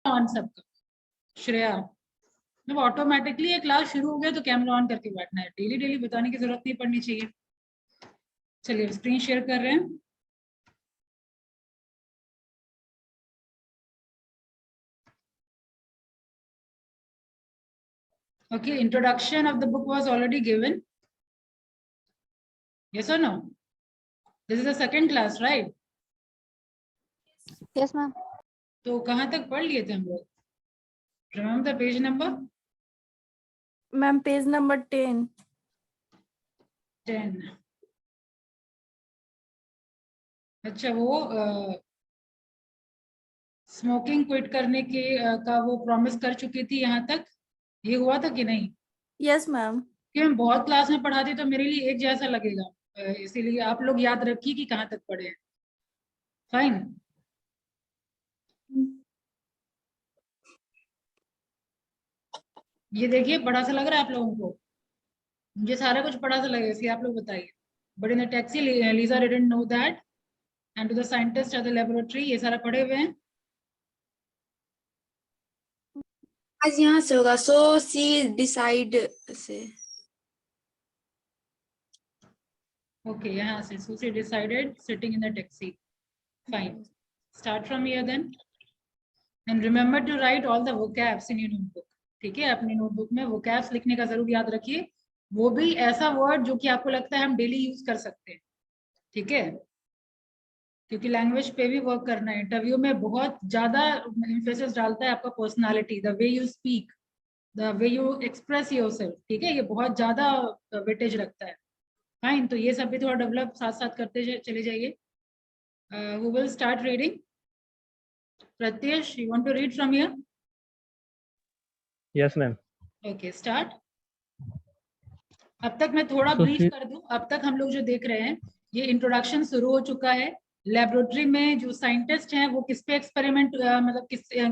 On सबका। श्रेया, जब automatically ये क्लास शुरू हो गया तो कैमरा ऑन करके बैठना है, डेली डेली बताने की जरूरत नहीं पड़नी चाहिए। चलिए स्क्रीन शेयर कर रहे हैं। Okay, introduction of the book was already given. Yes or no? This is the second class, right? Yes, ma'am. तो कहाँ तक पढ़ लिए थे हम लोग? Remember the page number? Ma'am, page number 10. 10. अच्छा, वो स्मोकिंग क्विट करने के का वो प्रॉमिस कर चुकी थी यहाँ तक, ये हुआ था कि नहीं? Yes, ma'am. कि मैं बहुत क्लास में पढ़ाती तो मेरे लिए एक जैसा लगेगा, इसीलिए आप लोग याद रखिए कि कहाँ तक पढ़े हैं। फाइन। ये देखिए बड़ा सा लग रहा है आप लोगों को? मुझे सारा कुछ बड़ा सा लगेगा, इसलिए आप लोग बताइए। But in the taxi Liza didn't know that and to the scientist at the laboratory, ये सारा पढ़े हुए हैं। आज यहाँ से होगा, सो सी डिसाइड से। ओके, यहाँ से so she decided sitting in the taxi. Fine. Start from here then. And remember to write all the vocabs in your notebook. ठीक है, अपनी नोटबुक में vocabs लिखने का जरूर याद रखिए, वो भी ऐसा वर्ड जो कि आपको लगता है हम डेली यूज कर सकते हैं। ठीक है, क्योंकि लैंग्वेज पे भी वर्क करना है। इंटरव्यू में बहुत ज्यादा एम्फेसिस डालता है आपका personality, the way you speak, the way you express yourself. ठीक है, ये बहुत ज्यादा वेटेज रखता है। फाइन, तो ये सब भी थोड़ा डेवलप साथ साथ करते चले जाइए। Who will start reading? Pratyesh, you want to read from here? Yes, ma'am. Okay, start. अब तक मैं थोड़ा ब्रीफ कर दूं। अब तक हम लोग जो देख रहे हैं, ये इंट्रोडक्शन शुरू हो चुका है। लेबोरेटरी में जो साइंटिस्ट हैं वो किस पे एक्सपेरिमेंट, मतलब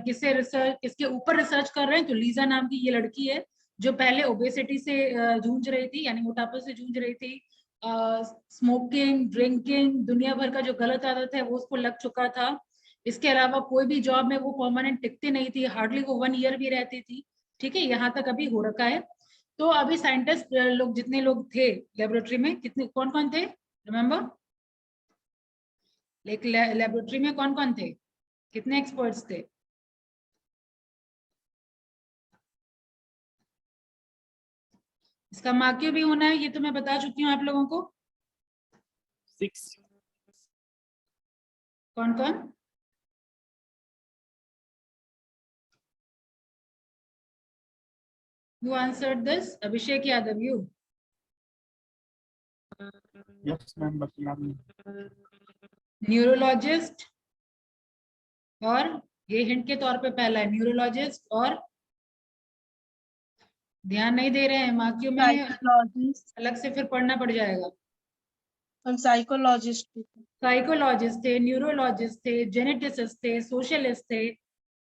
किससे रिसर्च, किसके ऊपर रिसर्च कर रहे हैं। तो लीजा नाम की ये लड़की है जो पहले ओबेसिटी से जूझ रही थी, यानी मोटापे से जूझ रही थी। स्मोकिंग, ड्रिंकिंग, दुनिया भर का जो गलत आदत है वो उसको लग चुका था। इसके अलावा कोई भी जॉब में वो परमानेंट टिकती नहीं थी, हार्डली वो 1 ईयर भी रहती थी। ठीक है, यहाँ तक अभी हो रखा है। तो अभी साइंटिस्ट लोग, जितने लोग थे लेबोरेटरी में, कितने कौन कौन थे रिमेम्बर? लेबोरेटरी में कौन कौन थे, कितने एक्सपर्ट्स थे? इसका मार्क्यू भी होना है, ये तो मैं बता चुकी हूँ आप लोगों को। 6. कौन कौन? Who answered this? Abhishek Yadav, you? Yes, ma'am. But neurologist, और ये हिंट के तौर पे पहला है न्यूरोलॉजिस्ट, और ध्यान नहीं दे रहे हैं मार्क्यू में, अलग से फिर पढ़ना पड़ जाएगा। साइकोलॉजिस्ट थे, न्यूरोलॉजिस्ट थे, जेनेटिसिस्ट थे, सोशलिस्ट थे।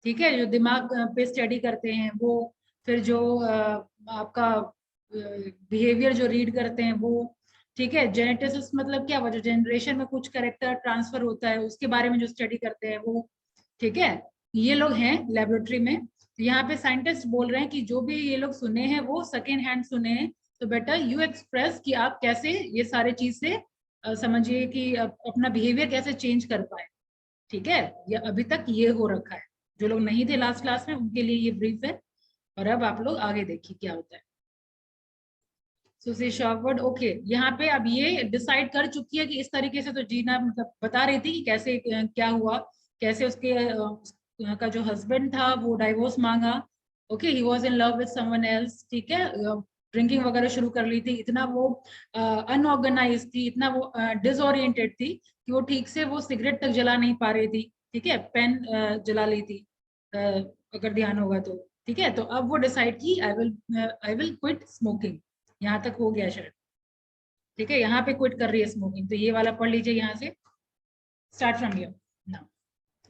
ठीक है, जो दिमाग पे स्टडी करते हैं वो, फिर जो आपका बिहेवियर जो रीड करते हैं वो। ठीक है, जेनेटिसिस्ट मतलब क्या हुआ, जो जनरेशन में कुछ कैरेक्टर ट्रांसफर होता है उसके बारे में जो स्टडी करते हैं वो। ठीक है, ये लोग हैं लेबोरेटरी में। तो यहाँ पे साइंटिस्ट बोल रहे हैं कि जो भी ये लोग सुने हैं वो सेकेंड हैंड सुने हैं, तो बेटर यू एक्सप्रेस कि आप कैसे ये सारे चीज से समझिए कि अपना बिहेवियर कैसे चेंज कर पाए। ठीक है, ये अभी तक ये हो रखा है। जो लोग नहीं थे लास्ट क्लास में उनके लिए ये ब्रीफ है, और अब आप लोग आगे देखिए क्या होता है। सुशी शॉकवर्ड, ओके, यहाँ पे अब ये डिसाइड कर चुकी है कि इस तरीके से, तो जीना मतलब बता रही थी कि कैसे क्या हुआ, कैसे उसके का जो हस्बैंड था वो डाइवोर्स मांगा। Okay, he was in love with someone else. ठीक है, ड्रिंकिंग वगैरह शुरू कर ली थी, इतना वो अनऑर्गेनाइज थी, इतना वो डिसओरिएंटेड थी कि वो ठीक से वो सिगरेट तक जला नहीं पा रही थी। ठीक है, पेन जला ली थी, अगर ध्यान होगा तो। ठीक है, तो अब वो डिसाइड की आई विल क्विट स्मोकिंग। यहाँ तक हो गया शायद। ठीक है, यहाँ पे क्विट कर रही है स्मोकिंग, तो ये वाला पढ़ लीजिए यहाँ से, स्टार्ट फ्रॉम हियर नाउ।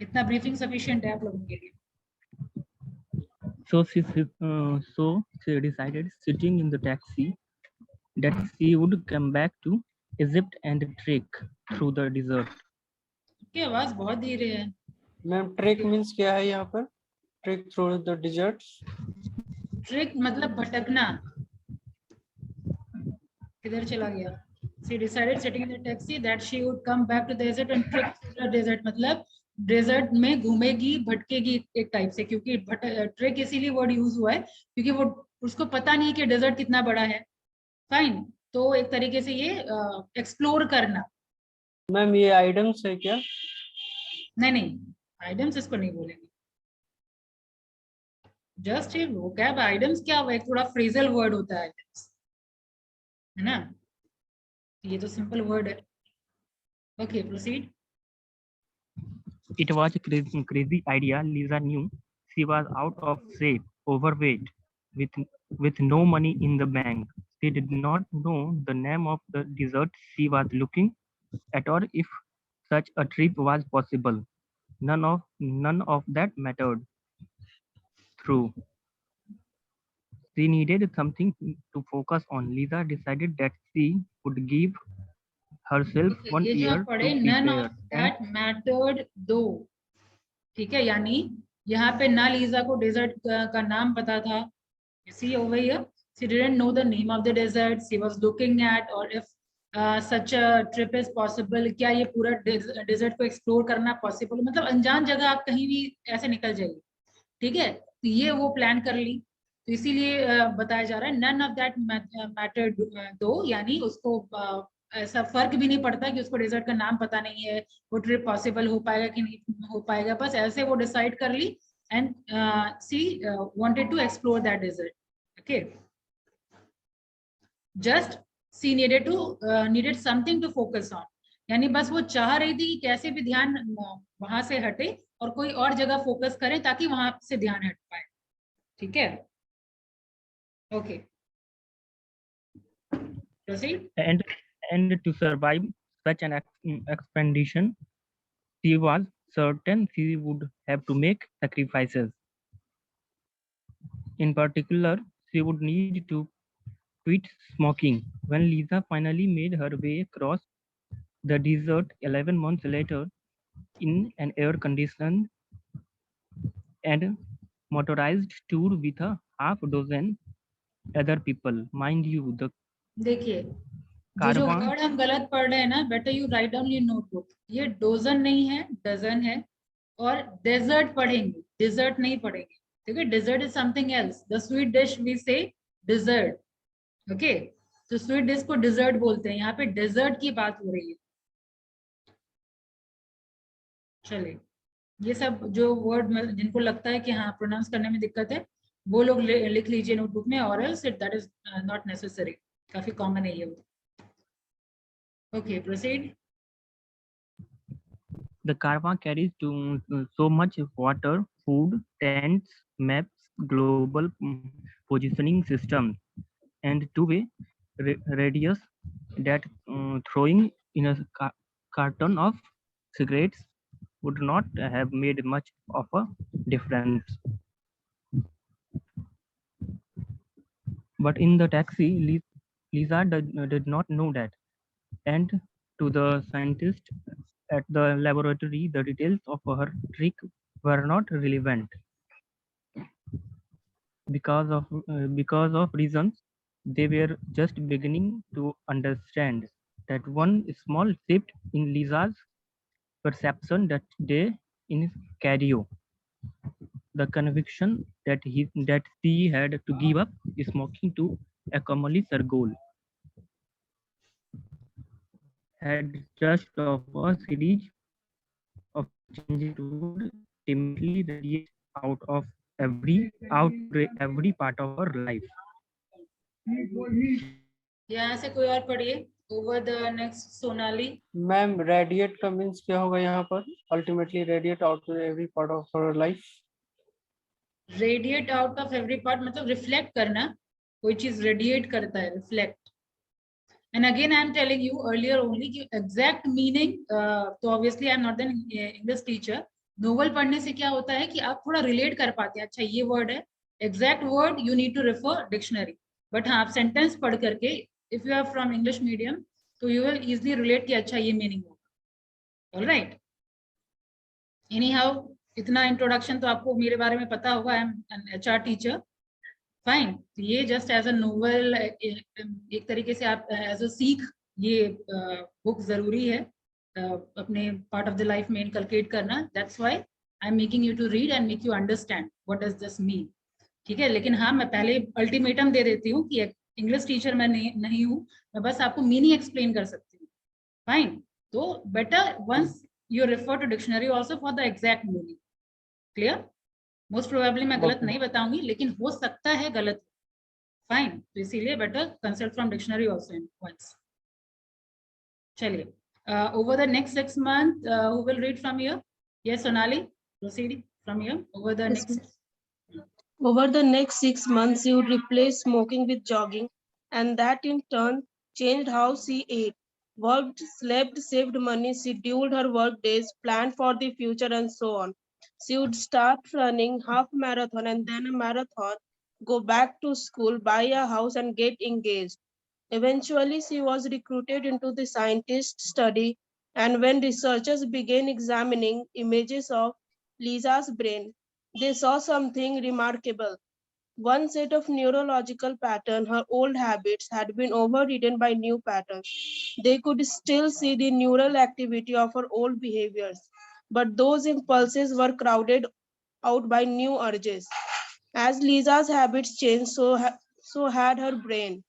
इतना ब्रीफिंग सफिशिएंट है आप लोगों के लिए। so she decided, sitting in the taxi, that she would come back to Egypt and trek through the desert. की आवाज बहुत धीरे है। मैम ट्रेक मींस क्या है यहाँ पर? trek through the deserts. Trick मतलब भटकना, किधर चला गया? She decided sitting in the taxi that she would come back to the desert and trek through the desert, मतलब डेजर्ट में घूमेगी, भटकेगी एक टाइप से, क्योंकि ट्रेक इसीलिए वर्ड यूज हुआ है क्योंकि वो उसको पता नहीं कि डेजर्ट कितना बड़ा है। फाइन, तो एक तरीके से ये एक्सप्लोर करना। मैम ये आइटम्स है क्या? नहीं, आइटम्स इसको नहीं बोलेंगे, जस्ट ये वोकैब। आइटम्स क्या हुआ, एक थोड़ा फ्रेजल वर्ड होता है आइटम्स, है ना? ये तो सिंपल वर्ड है। Okay, proceed. It was a crazy idea. Lisa knew she was out of shape, overweight, with no money in the bank. She did not know the name of the desert she was looking at or if such a trip was possible. None of that mattered. True. She needed something to focus on. Lisa decided that she would give herself Okay, 1 ये जो year आप पढ़े, to none prepare. of that mattered though, ठीक है, यानी यहाँ पे ना लीजा को डेजर्ट का नाम पता था। See over here, she didn't know the name of the desert she was looking at or if such a trip is possible, क्या ये पूरा डेजर्ट को एक्सप्लोर करना पॉसिबल, मतलब अनजान जगह आप कहीं भी ऐसे निकल जाइए, ठीक है? तो ये वो प्लान कर ली, तो इसीलिए बताया जा रहा है none of that mattered though, यानी उसको ऐसा फर्क भी नहीं पड़ता कि उसको डेजर्ट का नाम पता नहीं है, वो ट्रिप पॉसिबल हो पाएगा कि नहीं हो पाएगा, बस ऐसे वो डिसाइड कर ली and she wanted to explore that desert. Okay, just she needed something to focus on, यानी बस वो चाह रही थी कि कैसे भी ध्यान वहां से हटे और कोई और जगह फोकस करें ताकि वहां से ध्यान हट पाए, ठीक है? Okay, proceed. And to survive such an expedition, she was certain she would have to make sacrifices. In particular, she would need to quit smoking. When Lisa finally made her way across the desert 11 months later in an air-conditioned and motorized tour with a half dozen other people, mind you, the देखिए, जो word हम गलत पढ़ रहे हैं ना, better you write down your notebook. ये dozen नहीं है, डजन है, और डेजर्ट पढ़ेंगे, डिजर्ट नहीं पढ़ेंगे, ठीक है? Dessert is something else. The sweet dish we say dessert, okay? तो स्वीट डिश को डिजर्ट बोलते हैं, यहाँ पे डेजर्ट की बात हो रही है। चलिए, ये सब जो वर्ड जिनको लगता है कि हाँ प्रोनाउंस करने में दिक्कत है, वो लोग लिख लीजिए नोटबुक में, और else that is not necessary, काफी कॉमन है ये। Okay, proceed. The caravan carries so much water, food, tents, maps, global positioning systems, and two-way radius that throwing in a carton of cigarettes would not have made much of a difference. But in the taxi, Lisa did not know that. And to the scientist at the laboratory, the details of her trick were not relevant because of reasons they were just beginning to understand. That one small shift in Lisa's perception that day in Cario, the conviction that she had to give up smoking to accomplish her goal, had just of a series of changes would ultimately radiate out of every part of her life. यहाँ से कोई और पढ़िए। Over the next Sonali. Ma'am radiate का means क्या होगा यहाँ पर? Ultimately radiate out to every part of her life. Radiate out of every part मतलब रिफ्लेक्ट करना, कोई चीज रेडिएट करता है, reflect. And again I am telling you earlier only कि एग्जैक्ट मीनिंग, तो obviously I am not an English teacher, novel पढ़ने से क्या होता है कि आप थोड़ा रिलेट कर पाते हैं, अच्छा ये वर्ड है, exact word you need to refer dictionary, but हाँ आप सेंटेंस पढ़ करके if you are from English medium तो यू विल इजिली रिलेट कि अच्छा ये मीनिंग होगा। ऑलराइट, एनी हाउ इतना इंट्रोडक्शन तो आपको मेरे बारे में पता होगा, I am an HR teacher, fine. तो ये जस्ट एज अ नोवेल, एक तरीके से आप एज अ सीख, ये बुक जरूरी है अपने पार्ट ऑफ द लाइफ में इनकलकेट करना। That's why I am making you to read and make you understand what does this mean. ठीक है, लेकिन हाँ, मैं पहले अल्टीमेटम दे देती हूँ कि इंग्लिश टीचर मैं नहीं हूँ, मैं बस आपको मीनिंग एक्सप्लेन कर सकती हूँ, फाइन। तो better once you refer to dictionary also for the exact meaning. Clear? Most probably मैं गलत Okay. नहीं बताऊंगी, लेकिन हो सकता है गलत, फाइन। तो इसीलिए better consult from dictionary also once. चलिए, over the next 6 months, who will read from here? Yes, Sonali, proceed from here. Over the Yes, next. Over the next 6 months, she would replace smoking with jogging, and that in turn changed how she ate, worked, slept, saved money, scheduled her work days, planned for the future, and so on. She would start running half marathon and then a marathon, go back to school, buy a house, and get engaged. Eventually, she was recruited into the scientist study, and when researchers began examining images of Lisa's brain, they saw something remarkable. One set of neurological patterns, her old habits, had been overridden by new patterns. They could still see the neural activity of her old behaviors, but those impulses were crowded out by new urges. As Lisa's habits changed, so had her brain.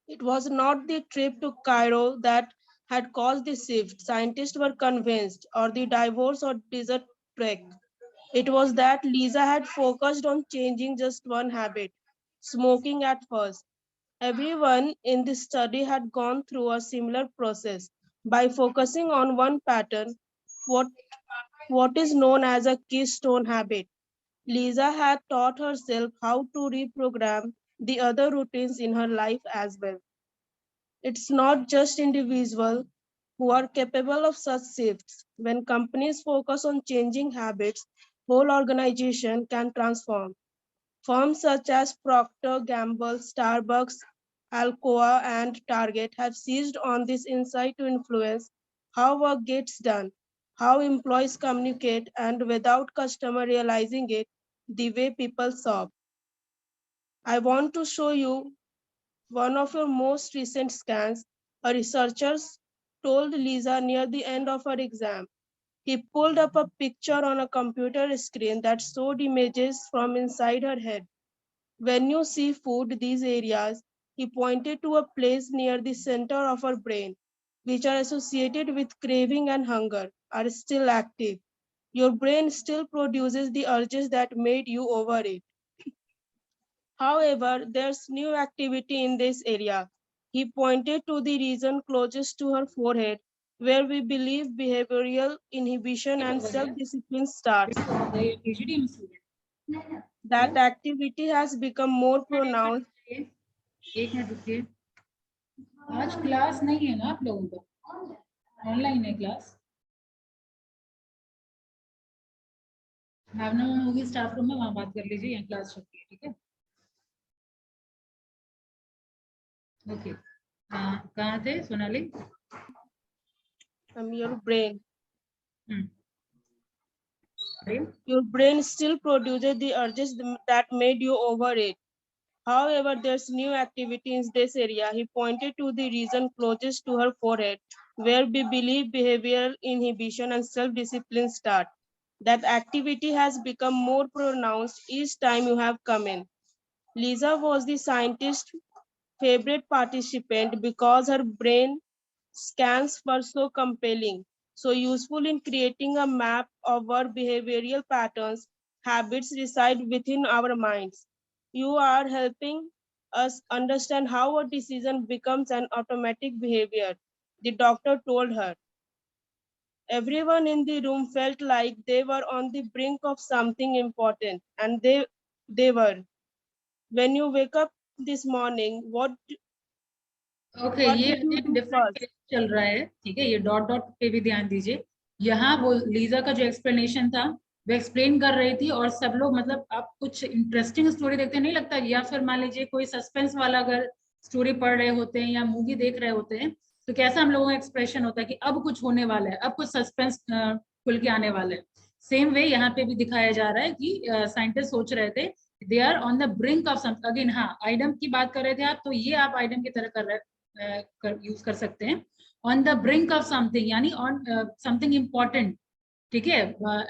It was not the trip to Cairo that had caused the shift, scientists were convinced, or the divorce or desert trek. It was that Lisa had focused on changing just one habit, smoking at first. Everyone in this study had gone through a similar process. By focusing on one pattern, what is known as a keystone habit, Lisa had taught herself how to reprogram the other routines in her life as well. It's not just individuals who are capable of such shifts. When companies focus on changing habits, whole organization can transform. Firms such as Procter & Gamble, Starbucks, Alcoa, and Target have seized on this insight to influence how work gets done, how employees communicate, and without customer realizing it, the way people shop. I want to show you one of your most recent scans. A researcher told Lisa near the end of her exam. He pulled up a picture on a computer screen that showed images from inside her head. When you see food, these areas, he pointed to a place near the center of her brain, which are associated with craving and hunger, are still active. Your brain still produces the urges that made you overeat. However, there's new activity in this area. He pointed to the region closest to her forehead, where we believe behavioral inhibition and self-discipline starts. That activity has become more pronounced. एक minute रुकिए, आज class नहीं है ना आप लोगों का, online है क्लास। भावना मैम होगी स्टाफ रूम में, वहां बात कर लीजिए, यहाँ क्लास चल रही है, ठीक है। ओके, कहाँ थे Sonali? Your brain. Hmm, Your brain still produces the urges that made you overeat. However, there's new activity in this area. He pointed to the region closest to her forehead, where we believe behavioral inhibition and self-discipline start. That activity has become more pronounced each time you have come in. Lisa was the scientist's favorite participant because her brain scans were so compelling, so useful in creating a map of our behavioral patterns. Habits reside within our minds. You are helping us understand how a decision becomes an automatic behavior, the doctor told her. Everyone in the room felt like they were on the brink of something important, and they were. When you wake up this morning, what okay, ये did you एक do different first? चल रहा है, ठीक है। ये dot dot पे भी ध्यान दीजिए। यहाँ वो लीजा का जो एक्सप्लेनेशन था, वो एक्सप्लेन कर रही थी, और सब लोग, मतलब आप कुछ इंटरेस्टिंग स्टोरी देखते नहीं लगता, या फिर मान लीजिए कोई सस्पेंस वाला अगर स्टोरी पढ़ रहे होते हैं या मूवी देख रहे होते हैं, तो कैसा हम लोगों का एक्सप्रेशन होता है कि अब कुछ होने वाला है, अब कुछ सस्पेंस खुल के आने वाला है। सेम वे यहाँ पे भी दिखाया जा रहा है कि साइंटिस्ट सोच रहे थे they are on the brink of something. Again हाँ, आइडम की बात कर रहे थे आप, तो ये आप आइडम की तरह यूज कर सकते हैं। On the brink of something यानी ऑन समथिंग इम्पोर्टेंट, ठीक है,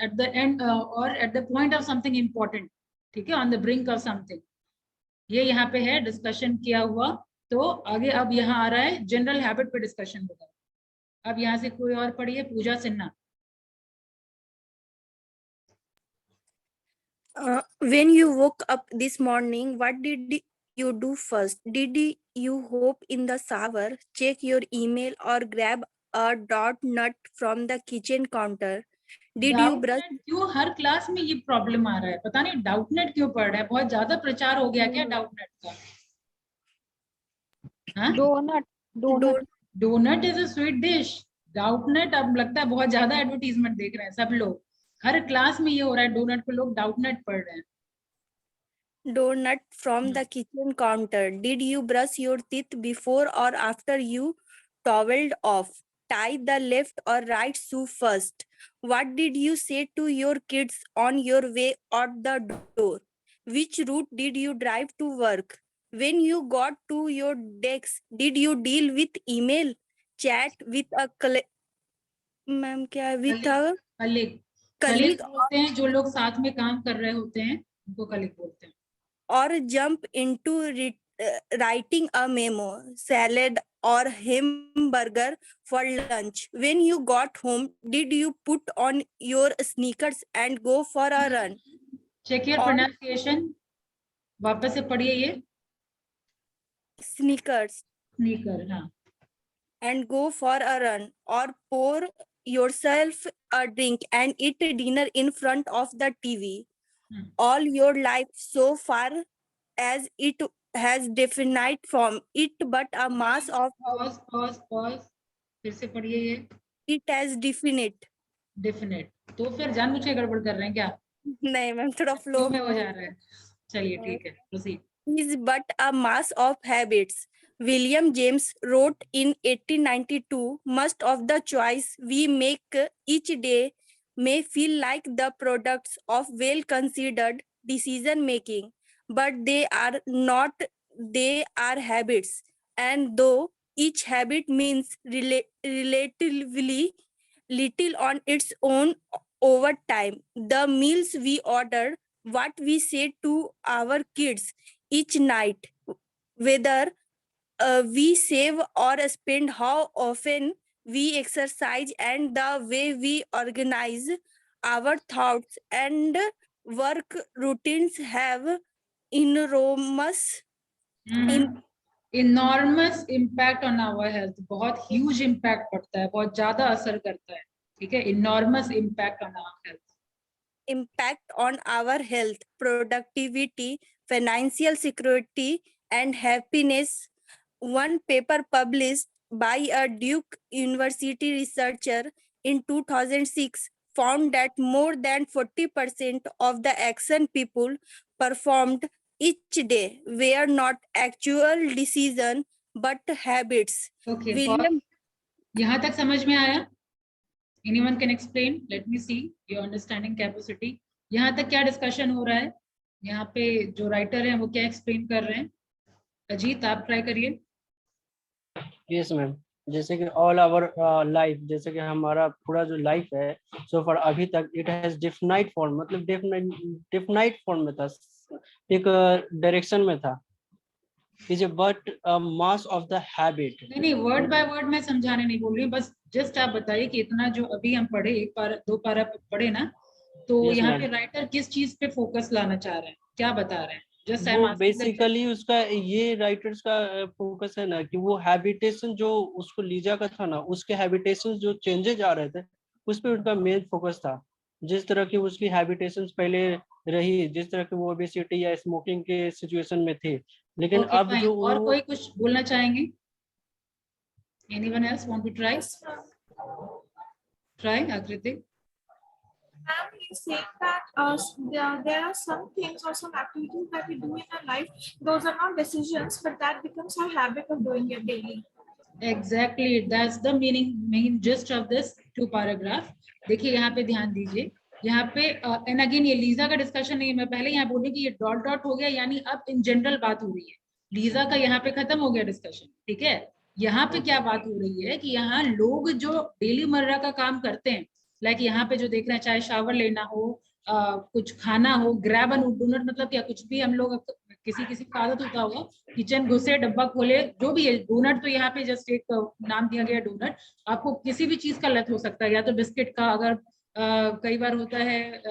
at the end or at the point of something important, ठीक है, on the brink of something. ये यहाँ पे है डिस्कशन किया हुआ। तो आगे अब यहाँ आ रहा है जनरल हैबिट पे डिस्कशन होगा। अब यहाँ से कोई और पढ़िए, पूजा Sinha. When you woke up this morning, what did you do first? Did you hop in the shower, check your email, or grab a donut from the kitchen counter? Did you brush? Doubtnut क्यों हर class में ये problem आ रहा है, पता नहीं Doubtnut क्यों पढ़ रहा है, बहुत ज्यादा प्रचार हो गया क्या डाउटनेट का? हाँ, doughnut is a sweet dish. Doughnut अब लगता है बहुत ज्यादा एडवर्टीजमेंट देख रहे हैं सब लोग, हर क्लास में ये हो रहा है, डोनट को लोग डाउटनेट पढ़ रहे हैं। Donut from the kitchen counter. Did you brush your teeth before or after you toweled off? Tie the left or right shoe first. What did you say to your kids on your way out the door? Which route did you drive to work? When you got to your desk, did you deal with email, chat with a ma'am क्या with a colleague colleague बोलते हैं, जो लोग साथ में काम कर रहे होते हैं उनको कलीग बोलते हैं। or jump into writing a memo, salad or hamburger for lunch? When you got home, did you put on your sneakers and go for a run? Check your और- प्रोनाउंसिएशन, वापस से पढ़िए ये Sneakers स्नीकर। हाँ, and go for a run, or pour yourself a drink and eat dinner in front of the TV. All your life so far as it has definite form, it but a mass of pause pause pause, फिर से पढ़िए ये it as definite. Definite. तो फिर जानबूझ के गड़बड़ कर रहे हैं क्या? नहीं मैम थोड़ा फ्लो फ्लो में हो जा रहा है। चलिए ठीक है, proceed. is but a mass of habits. William James wrote in 1892, most of the choice we make each day may feel like the products of well-considered decision making, but they are not, they are habits. And though each habit means relatively little on its own over time, the meals we order, what we say to our kids each night, whether we save or spend, how often we exercise, and the way we organize our thoughts and work routines have enormous enormous impact on our health, बहुत huge impact पड़ता है, बहुत ज्यादा असर करता है, ठीक है, enormous impact on our health. impact on our health, productivity, financial security, and happiness. One paper published by a Duke University researcher in 2006 found that more than 40% of the action people performed each day were not actual decision but habits. Okay, William यहाँ तक समझ में आया? Anyone can explain? Let me see your understanding capacity. यहाँ तक क्या discussion हो रहा है? यहाँ पे जो राइटर हैं वो क्या एक्सप्लेन कर रहे हैं? अजीत आप ट्राई करिए। यस मैम, जैसे कि ऑल आवर लाइफ, जैसे कि हमारा पूरा जो लाइफ है सो फॉर अभी तक इट हैज डेफिनाइट फॉर्म, मतलब डेफिनाइट फॉर्म में था, एक डायरेक्शन में था, is a but mass of the habit. नहीं, वर्ड बाय वर्ड मैं समझाने नहीं बोल रही हूँ, बस जस्ट आप बताइए कि इतना जो अभी हम पढ़े, एक पारा दो पारा पढ़े ना, तो Yes, यहाँ ma'am. पे राइटर किस चीज पे फोकस लाना चाह रहे हैं, क्या बता रहे हैं? जस्ट वो बेसिकली उसका ये राइटर्स का फोकस है ना कि वो हैबिटेशन जो उसको लीजा का था ना, उसके हैबिटेशन जो चेंजेस आ रहे थे उस पर उनका मेन फोकस था। जिस तरह की उसकी हैबिटेशन पहले रही, जिस तरह की वो ओबेसिटी या स्मोकिंग के सिचुएशन में थे, लेकिन अब जो और कोई कुछ बोलना चाहेंगे? Anyone else want to try? Try Akriti. Ma'am, he's saying that there are some things or some activities that we do in our life. Those are not decisions, but that becomes our habit of doing it daily. Exactly, that's the meaning, main gist of this 2 paragraph. देखिए यहाँ पे ध्यान दीजिए, यहाँ पे and again ये Lisa का discussion नहीं है, मैं पहले यहाँ बोलूँ कि ये डॉट डॉट हो गया, यानी अब इन जनरल बात हो रही है, लीजा का यहाँ पे खत्म हो गया डिस्कशन, ठीक है। यहाँ पे क्या बात हो रही है कि यहाँ लोग जो डेली मर्रा का काम करते हैं, लाइक यहाँ पे जो देख रहे हैं, चाहे शावर लेना हो, कुछ खाना हो, ग्रैब एंड डोनट, मतलब क्या कुछ भी हम लोग, किसी किसी का आदत होता होगा, किचन घुसे, डब्बा खोले, जो भी है डोनट, तो यहाँ पे जस्ट एक नाम दिया गया डोनट। आपको किसी भी चीज का लत हो सकता है, या तो बिस्किट का, अगर कई बार होता है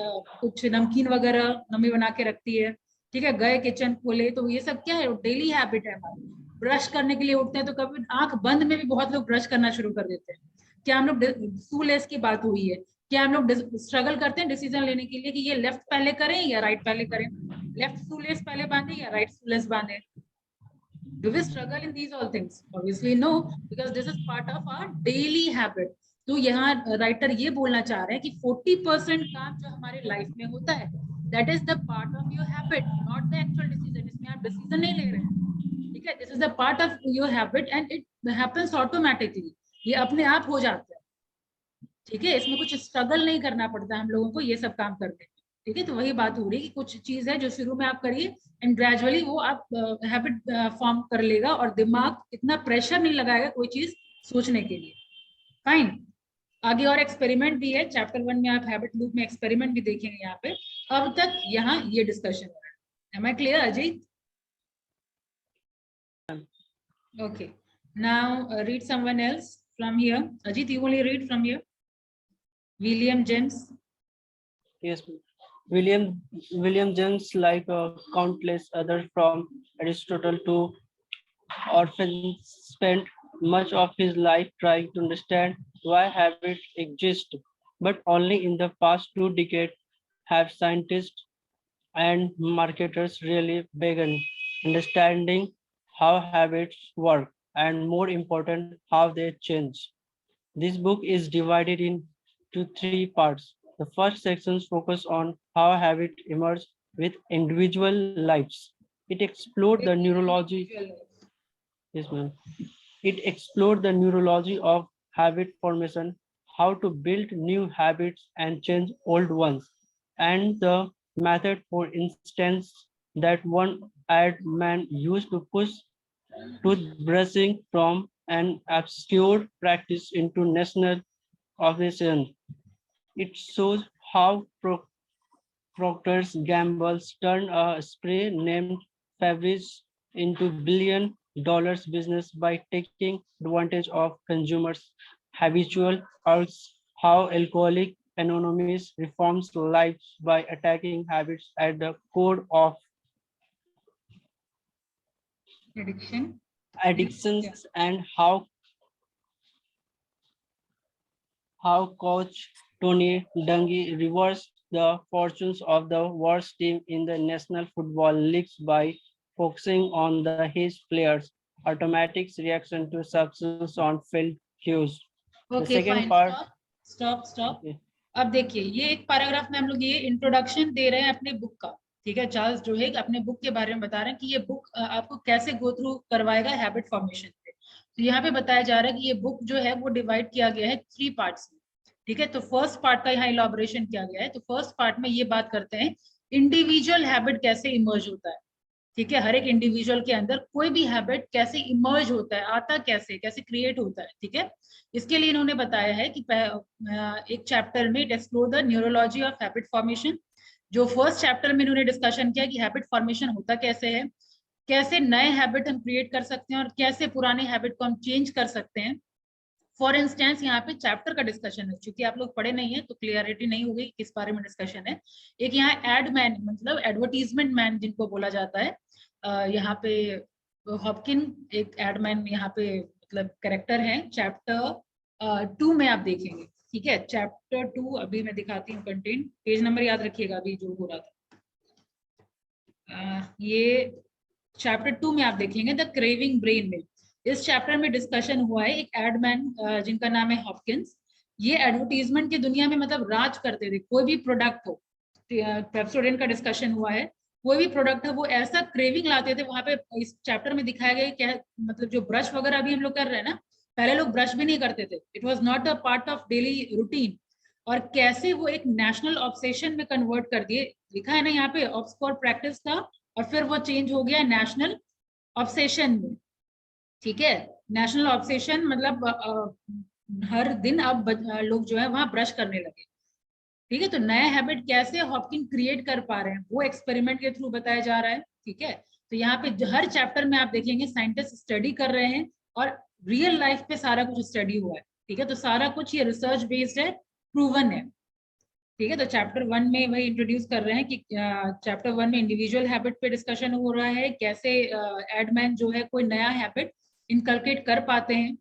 कुछ नमकीन वगैरह मम्मी बना के रखती है, ठीक है, गए किचन खोले, तो ये सब क्या है, डेली हैबिट है हमारी। ब्रश करने के लिए उठते हैं तो कभी आंख बंद में भी बहुत लोग ब्रश करना शुरू कर देते हैं। क्या हम लोग शूलेस की बात हुई है, क्या हम लोग स्ट्रगल करते हैं डिसीजन लेने के लिए कि ये लेफ्ट पहले करें या राइट पहले करें, लेफ्ट शूलेस पहले बांधे या राइट शूलेस बांधे? Do we struggle in these all things? Obviously no, because this is part of our daily habit. तो यहाँ राइटर ये बोलना चाह रहे हैं कि 40% काम जो हमारे लाइफ में होता है, that is the part of your habit, not the actual decision. इसमें आप डिसीजन नहीं ले रहे हैं, ठीक है, this is the part of your habit and it happens automatically. ये अपने आप हो जाता है, ठीक है, इसमें कुछ स्ट्रगल नहीं करना पड़ता हम लोगों को ये सब काम करते हैं, ठीक है। तो वही बात हो रही है कि कुछ चीज है जो शुरू में आप करिए एंड ग्रेजुअली वो आप हैबिट फॉर्म कर लेगा, और दिमाग इतना प्रेशर नहीं लगाएगा कोई चीज सोचने के लिए। फाइन, आगे और एक्सपेरिमेंट भी है चैप्टर 1 में, आप हैबिट लूप में एक्सपेरिमेंट भी देखेंगे यहाँ पे। अब तक यहाँ ये डिस्कशन हो रहा है, am I clear Ajit? Okay, now read someone else from here. Ajit, you only read from here. William James. Yes, William James, like countless others from Aristotle to Orphan, spent much of his life trying to understand why habits exist. But only in the past 2 decades have scientists and marketers really begun understanding how habits work, and more important, how they change. This book is divided into 3 parts. The first section focuses on how habits emerge with individual lives. It explored the neurology. Yes, ma'am. It explored the neurology of habit formation, how to build new habits and change old ones, and the method, for instance, that one ad man used to push toothbrushing from an obscure practice into national obsession. It shows how Procter & Gamble turned a spray named Febreze into billion-dollar business by taking advantage of consumers' habitual urges, how Alcoholics Anonymous reforms lives by attacking habits at the core of addictions, and how coach Tony Dungy reversed the fortunes of the worst team in the National Football League by focusing on his players' automatic reaction to substance on field cues. Okay, the second fine. part. Stop. Okay. अब देखिए, ये एक paragraph में हम लोग ये introduction दे रहे हैं अपने बुक का, ठीक है। चार्ल्स डुहिग अपने बुक के बारे में बता रहे हैं कि ये बुक आपको कैसे गो थ्रू करवाएगा हैबिट फॉर्मेशन पे। तो यहाँ पे बताया जा रहा है कि ये बुक जो है वो डिवाइड किया गया है 3 पार्ट्स में, ठीक है। तो फर्स्ट पार्ट का यहाँ इलॉबरेशन किया गया है। तो फर्स्ट पार्ट में ये बात करते हैं इंडिविजुअल हैबिट कैसे इमर्ज होता है, ठीक है। हर एक इंडिविजुअल के अंदर कोई भी हैबिट कैसे इमर्ज होता है, आता कैसे क्रिएट होता है, ठीक है। इसके लिए इन्होंने बताया है कि एक चैप्टर में explore the neurology of habit formation. जो फर्स्ट चैप्टर में इन्होंने डिस्कशन किया कि हैबिट फॉर्मेशन होता कैसे है, कैसे नए हैबिट हम क्रिएट कर सकते हैं और कैसे पुराने हैबिट को हम चेंज कर सकते हैं। फॉर इंस्टेंस यहाँ पे चैप्टर का डिस्कशन है, क्योंकि आप लोग पढ़े नहीं है तो क्लियरिटी नहीं होगी किस बारे में डिस्कशन है। एक यहाँ एड मैन, मतलब एडवर्टीजमेंट मैन जिनको बोला जाता है, यहाँ पे हॉपकिन एक एडमैन यहाँ पे मतलब कैरेक्टर है। चैप्टर 2 में आप देखेंगे, ठीक है। चैप्टर 2 अभी मैं दिखाती हूँ, कंटेंट पेज नंबर याद रखिएगा अभी जो हो रहा था। ये चैप्टर 2 में आप देखेंगे द क्रेविंग ब्रेन में। इस चैप्टर में डिस्कशन हुआ है एक एडमैन जिनका नाम है हॉपकिंस। ये एडवर्टीजमेंट की दुनिया में मतलब राज करते थे। कोई भी प्रोडक्ट हो, पेप्सोडेंट का डिस्कशन हुआ है, कोई भी प्रोडक्ट है वो ऐसा क्रेविंग लाते थे। वहां पे इस चैप्टर में दिखाया गया क्या, मतलब जो ब्रश वगैरह अभी हम लोग कर रहे हैं ना, पहले लोग ब्रश भी नहीं करते थे, it was not a part of daily routine. और कैसे वो एक नेशनल ऑब्सेशन में कन्वर्ट कर दिए। लिखा है ना यहाँ पे, ऑब्सकोर प्रैक्टिस था और फिर वो चेंज हो गया नेशनल ऑब्सेशन में। ठीक है, नेशनल ऑब्सेशन मतलब हर दिन अब लोग जो है वहां ब्रश करने लगे। ठीक है, तो नया हैबिट कैसे हॉपकिन क्रिएट कर पा रहे हैं वो एक्सपेरिमेंट के थ्रू बताया जा रहा है। ठीक है, तो यहाँ पे हर चैप्टर में आप देखेंगे साइंटिस्ट स्टडी कर रहे हैं और रियल लाइफ पे सारा कुछ स्टडी हुआ है। ठीक है, तो सारा कुछ ये रिसर्च बेस्ड है, प्रूवन है। ठीक है, तो चैप्टर 1 में वही इंट्रोड्यूस कर रहे हैं कि चैप्टर 1 में इंडिविजुअल हैबिट पे डिस्कशन हो रहा है, कैसे एडमैन जो है कोई नया हैबिट इनकलकेट कर पाते हैं।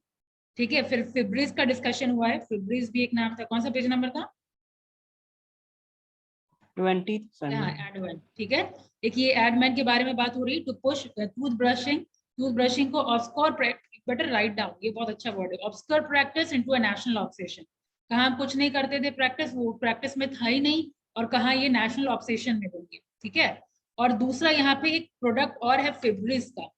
ठीक है, फिर फिब्रिज का डिस्कशन हुआ है, फिब्रिज भी एक नाम था, कौन सा पेज नंबर था? 20। एडमैन। ठीक है, एक ये एडमैन के बारे में बात हो रही है, टू पुश टूथ ब्रशिंग को ऑब्सकोर, बेटर राइट डाउन, ये बहुत अच्छा वर्ड है, obscure practice into a national obsession. कहाँ हम कुछ नहीं करते थे प्रैक्टिस, वो प्रैक्टिस में था ही नहीं, और कहाँ ये नेशनल ऑब्सेशन में बन गया। ठीक है, और दूसरा यहाँ पे एक प्रोडक्ट और है फिब्रिज का,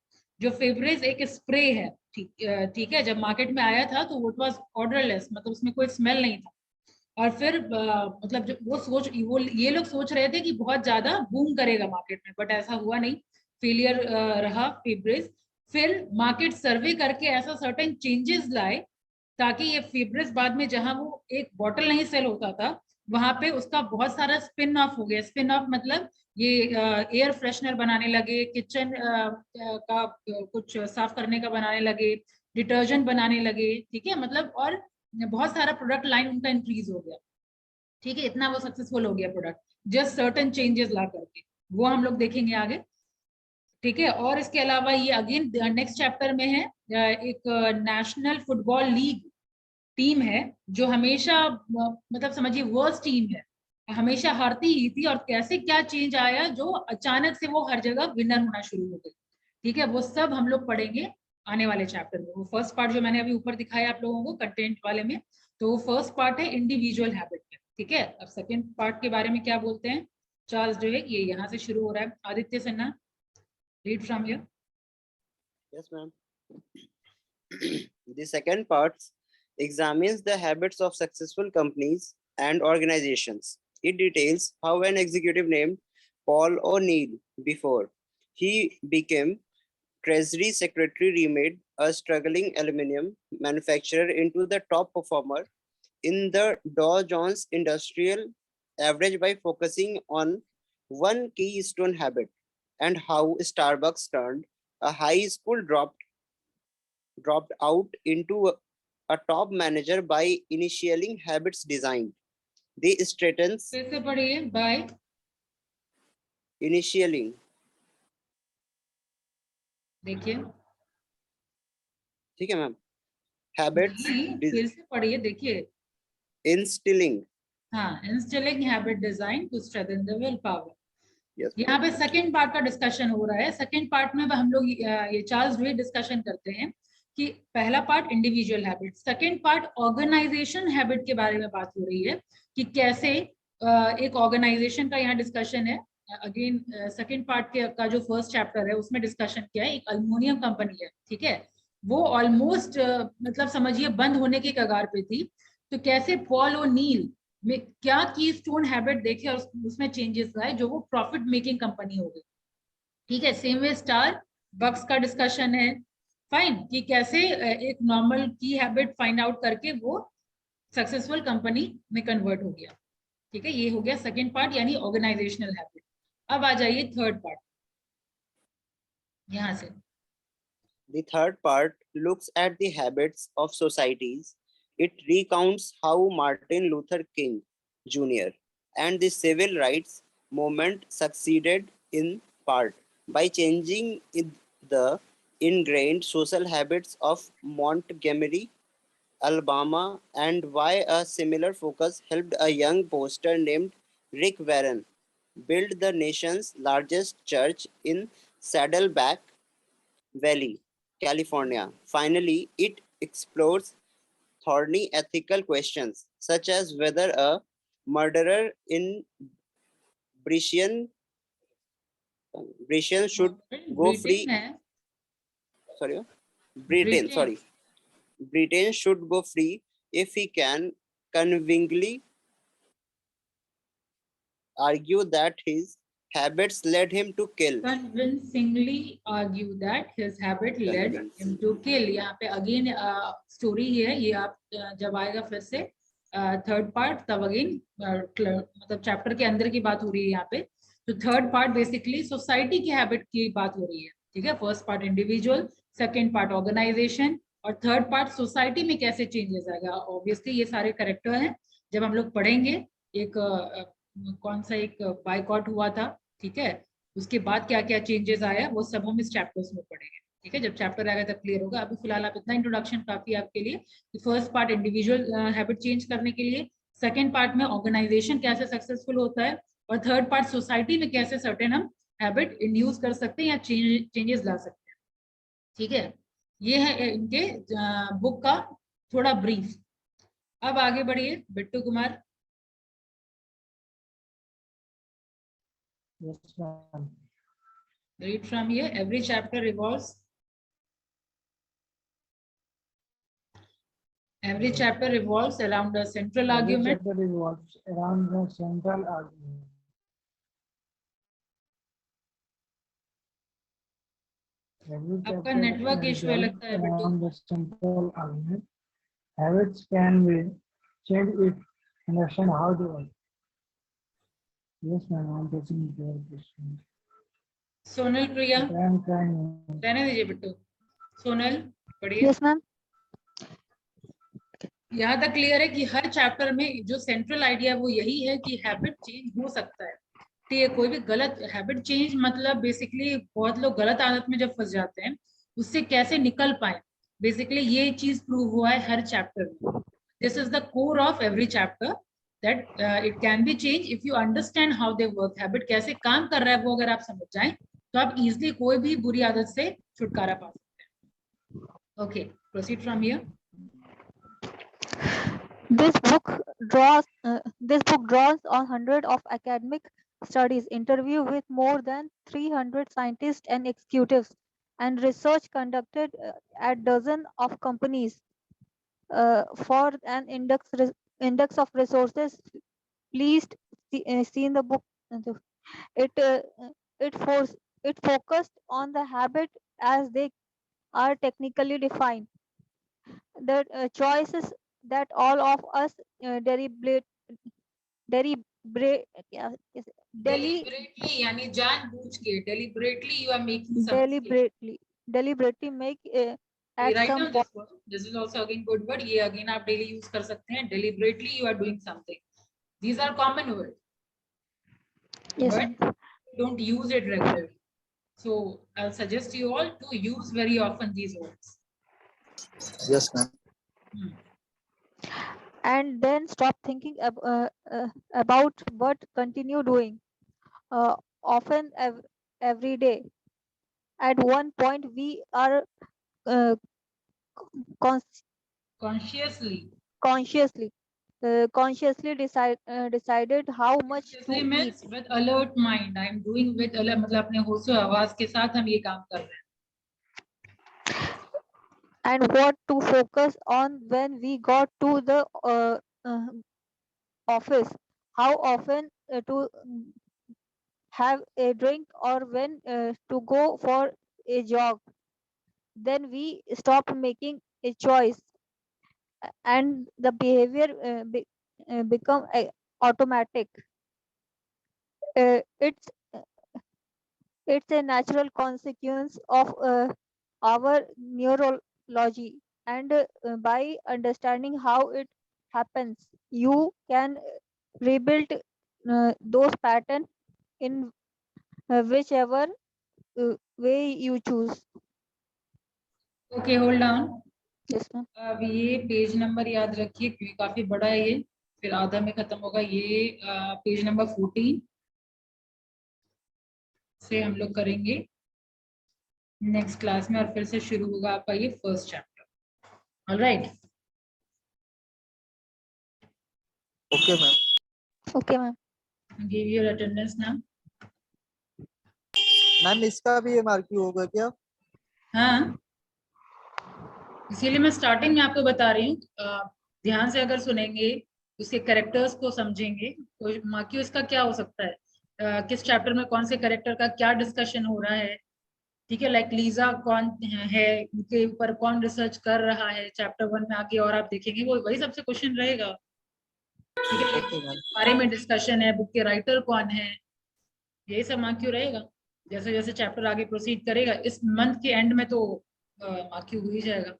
जो फिब्रिज एक स्प्रे है। ठीक है, जब मार्केट में आया था तो वो वाज ऑर्डरलेस, मतलब उसमें कोई स्मेल नहीं था। और फिर मतलब जो वो ये लोग सोच रहे थे कि बहुत ज्यादा बूम करेगा मार्केट में, बट ऐसा हुआ नहीं, फेलियर रहा फिब्रिज। फिर मार्केट सर्वे करके ऐसा सर्टेन चेंजेस लाए ताकि ये फिब्रिज बाद में जहां वो एक बॉटल नहीं सेल होता था, वहां पे उसका बहुत सारा स्पिन ऑफ हो गया। स्पिन ऑफ मतलब ये एयर फ्रेशनर बनाने लगे, किचन का कुछ साफ करने का बनाने लगे, डिटर्जेंट बनाने लगे। ठीक है, मतलब और बहुत सारा प्रोडक्ट लाइन उनका इंक्रीज हो गया। ठीक है, इतना वो सक्सेसफुल हो गया प्रोडक्ट, जस्ट सर्टेन चेंजेस ला करके, वो हम लोग देखेंगे आगे। ठीक है, और इसके अलावा ये अगेन नेक्स्ट चैप्टर में है, एक नेशनल फुटबॉल लीग टीम है जो हमेशा मतलब समझिए वर्स्ट टीम है, हमेशा हारती ही थी, और कैसे क्या चेंज आया जो अचानक से वो हर जगह विनर होना शुरू हो गई। ठीक है, वो सब हम लोग पढ़ेंगे आने वाले चैप्टर में। वो फर्स्ट पार्ट जो मैंने अभी ऊपर दिखाया आप लोगों को कंटेंट वाले में, तो वो फर्स्ट पार्ट है इंडिविजुअल हैबिट में। ठीक है, अब सेकेंड पार्ट के बारे में क्या बोलते हैं चार्ल्स ड्वेक, ये यहाँ से शुरू हो रहा है। Aditya Sinha, read from here. Yes, ma'am. The second part examines the habits of successful companies and organizations. It details how an executive named Paul O'Neill, before he became Treasury Secretary, remade a struggling aluminum manufacturer into the top performer in the Dow Jones Industrial Average by focusing on one keystone habit, and how Starbucks turned a high school dropped out into a top manager by initiating habits designed. They straightens फिर से पढ़िए, bye initialing. देखिए, ठीक है ma'am, habits फिर से पढ़िए, देखिए। instilling. हाँ, instilling habit design to strengthen the willpower. Yes, यहाँ पे सेकेंड पार्ट का डिस्कशन हो रहा है। सेकेंड पार्ट में हम लोग ये चार्ल्स ड्वे डिस्कशन करते हैं कि पहला part individual habit, second part organisation habit के बारे में बात हो रही है कि कैसे एक ऑर्गेनाइजेशन का यहाँ डिस्कशन है। अगेन सेकेंड पार्ट के का जो फर्स्ट चैप्टर है उसमें डिस्कशन किया है। एक अल्युमिनियम कंपनी है, ठीक है, वो ऑलमोस्ट मतलब समझिए बंद होने के कगार पे थी, तो कैसे पॉल ओ'नील में क्या की स्टोन हैबिट देखे और उसमें चेंजेस लाए जो वो प्रॉफिट मेकिंग कंपनी हो गई। ठीक है, सेम वे स्टार बक्स का डिस्कशन है, फाइन, कि कैसे एक नॉर्मल की हैबिट फाइंड आउट करके वो सक्सेसफुल कंपनी में कन्वर्ट हो गया। ठीक है, ये हो गया सेकेंड पार्ट यानी ऑर्गेनाइजेशनल हैबिट। अब आ जाइए थर्ड पार्ट यहाँ से। The third part looks at the habits of societies. It recounts how Martin Luther King Jr. and the civil rights movement succeeded in part by changing the ingrained social habits of Montgomery, Alabama, and why a similar focus helped a young pastor named Rick Warren build the nation's largest church in Saddleback Valley, California. Finally, it explores thorny ethical questions such as whether a murderer in Britain should go free. Sorry, Britain should go free if he can convincingly argue that his habits led him to kill. Convincingly argue that his habit led him to kill. यहाँ पे again story है ये, आप जब आएगा फिर से third part तब अगेन मतलब चैप्टर के अंदर की बात हो रही है यहाँ पे। तो थर्ड पार्ट बेसिकली सोसाइटी की हैबिट की बात हो रही है, ठीक है। First part individual, second part organisation, और थर्ड पार्ट सोसाइटी में कैसे चेंजेस आएगा। ऑब्वियसली ये सारे करेक्टर हैं, जब हम लोग पढ़ेंगे एक कौन सा एक बाइकआउट हुआ था, ठीक है, उसके बाद क्या क्या चेंजेस आया वो सब हम इस चैप्टर्स में पढ़ेंगे, ठीक है। जब चैप्टर आएगा तब क्लियर होगा। अभी फिलहाल आप इतना इंट्रोडक्शन काफी है आपके लिए। First part individual habit change करने के लिए, सेकेंड पार्ट में ऑर्गेनाइजेशन कैसे सक्सेसफुल होता है, और थर्ड पार्ट सोसाइटी में कैसे सर्टेन हम हैबिट इंड्यूस कर सकते हैं या चेंजेस ला सकते हैं, ठीक है। ये है इनके बुक का थोड़ा ब्रीफ। अब आगे बढ़िए Bittu Kumar. Yes, ma'am. Read from here. Every chapter revolves around a central argument. Every chapter revolves around the central argument. Every आपका chapter नेटवर्क इशू है लगता है Bittu. around the central argument. Habits can be changed if understand how they work. Yes, ma'am. I'm taking your question. Sonal Priya, I am trying. रहने दीजिए बिट्टू। सोनल पढ़िए। Yes ma'am. यहाँ तक clear है कि हर चैप्टर में जो सेंट्रल आइडिया वो यही है कि हैबिट चेंज हो सकता है, ठीक है। कोई भी गलत हैबिट चेंज मतलब बेसिकली बहुत लोग गलत आदत में जब फंस जाते हैं उससे कैसे निकल पाए, बेसिकली ये चीज प्रूव हुआ है हर चैप्टर में। This is the core of every chapter that it can be change if you understand how they work. Habit कैसे काम कर रहा है वो अगर आप समझ जाएं तो आप इजिली कोई भी बुरी आदत से छुटकारा पा सकते हैं। Okay, proceed from here. This book draws on hundreds of academic studies, interview with more than 300 scientists and executives, and research conducted at dozens of companies for an index of resources. Please see in the book. It focused on the habit as they are technically defined. The choices that all of us deliberately यानी जानबूझ के, deliberately you are making something. deliberately make at Write some down this word. This is also again good word. ये again आप daily use कर सकते हैं। Deliberately you are doing something. These are common words, Yes. but don't use it regularly. So I'll suggest you all to use very often these words. Yes, ma'am. And then stop thinking about but continue doing often every day. At one point we are Consciously decided how much to eat. means with alert mind. I'm doing with alert मतलब अपने होश और आवाज के साथ हम ये काम कर रहे हैं। And what to focus on when we got to the office, how often to have a drink or when to go for a jog. Then we stop making a choice and the behavior become automatic. It's a natural consequence of our neurology, and by understanding how it happens you can rebuild those patterns in whichever way you choose. Okay, hold on. Yes, ma'am. अब ये page number याद रखिए क्योंकि काफी बड़ा है ये, फिर आधा में खत्म होगा। ये पेज नंबर 14 से हम लोग करेंगे नेक्स्ट क्लास में और फिर से शुरू होगा आपका ये first chapter. Alright, Okay, ma'am. Okay, ma'am. Give your attendance now. Ma'am इसका भी MRQ होगा क्या? हाँ, इसीलिए मैं स्टार्टिंग में आपको बता रही हूँ, ध्यान से अगर सुनेंगे उसके कैरेक्टर्स को समझेंगे तो मार्क्यू इसका क्या हो सकता है, किस चैप्टर में कौन से कैरेक्टर का क्या डिस्कशन हो रहा है, ठीक है। लाइक लीजा कौन है, उनके ऊपर कौन रिसर्च कर रहा है चैप्टर 1 में आगे, और आप देखेंगे वो वही सबसे क्वेश्चन रहेगा, ठीक है। Okay ma'am. बारे में डिस्कशन है, बुक के राइटर कौन है, यही सब मार्क्यू रहेगा। जैसे जैसे चैप्टर आगे प्रोसीड करेगा, इस मंथ के एंड में तो मार्क्यू हो ही जाएगा,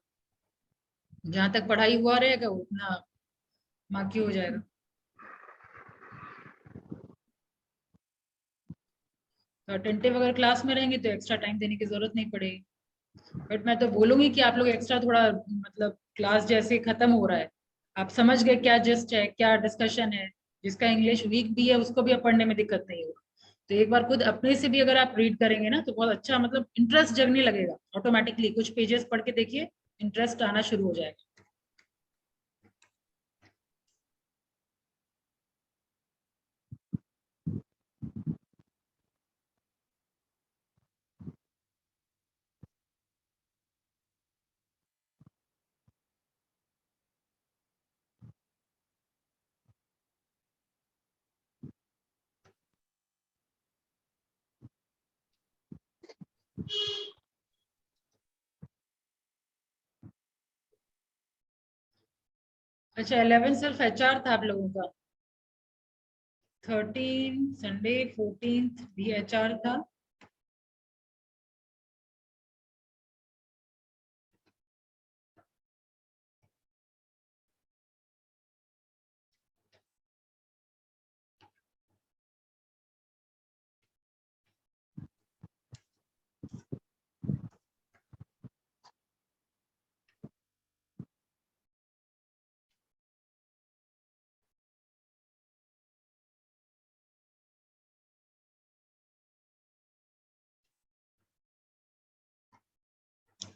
जहां तक पढ़ाई हुआ रहेगा उतना मार्क्यू हो जाएगा। तो अटेंटिव अगर क्लास में रहेंगे तो एक्स्ट्रा टाइम देने की जरूरत नहीं पड़ेगी, बट मैं तो बोलूंगी कि आप लोग एक्स्ट्रा थोड़ा मतलब क्लास जैसे खत्म हो रहा है, आप समझ गए क्या जस्ट है, क्या डिस्कशन है, जिसका इंग्लिश वीक भी है उसको भी अब पढ़ने में दिक्कत नहीं होगा। तो एक बार खुद अपने से भी अगर आप रीड करेंगे ना तो बहुत अच्छा मतलब इंटरेस्ट जगने लगेगा ऑटोमेटिकली, कुछ पेजेस पढ़ के देखिए इंटरेस्ट आना शुरू हो जाएगा। अच्छा 11 सिर्फ HR था आप लोगों का, 13 संडे 14 भी HR था।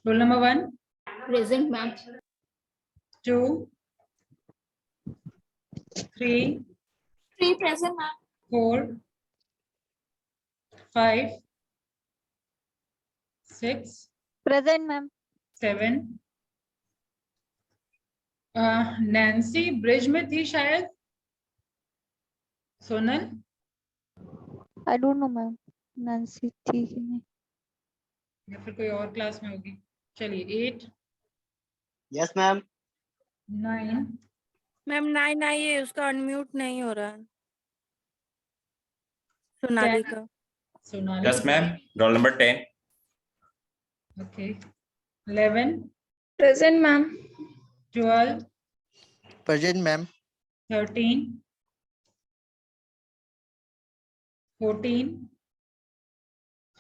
Roll number 1, Present, ma'am. 2, 3, 3 present, ma'am. 4, 5, 6, Present, ma'am. 7। Nancy bridge में थी शायद, Sonal I don't know, ma'am. Nancy थी कि नहीं? या फिर कोई और क्लास में होगी। चलिए 8, Yes, ma'am. 9, मैम 9 आई है, उसका अनम्यूट नहीं हो रहा है। सोनाली का। Sonali. Yes, ma'am. Roll number 10. Okay 11, Present, ma'am. 12, Present, ma'am. 13, 14,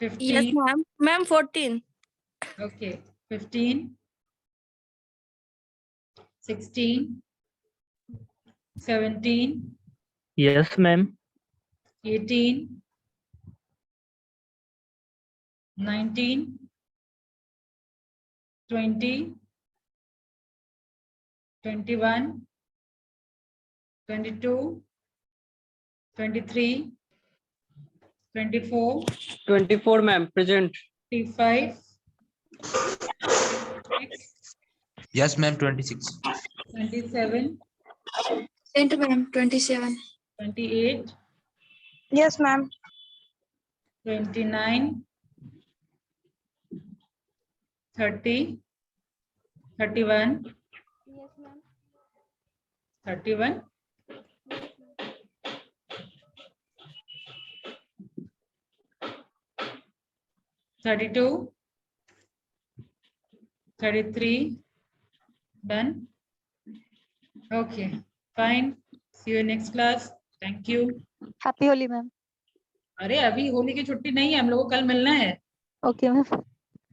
yes 15, ma'am, ma'am 14। Okay 15, 16, 17, Yes, ma'am. 18, 19, 20, 21, 22, 23, 24, 24 ma'am present. 25, 26, Yes, ma'am. 26. 27, Present, ma'am. 27. 28, Yes, ma'am. 29, 30, 31, 31, 32, 33, done. Okay, fine. See you in next class. Thank you. Happy Holi, ma'am. अरे अभी होली की छुट्टी नहीं है, हम लोगों को कल मिलना है। Okay, ma'am.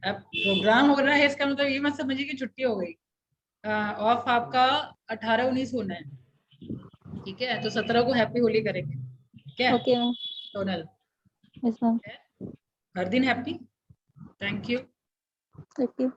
अब प्रोग्राम हो रहा है इसका मतलब ये मत समझिए कि छुट्टी हो गई। ऑफ आपका 18-19 होना है, ठीक है। तो 17 को हैप्पी होली करेंगे, ठीक है। Okay, ma'am. Sonal Yes, ma'am. हर दिन happy. Thank you. Thank you.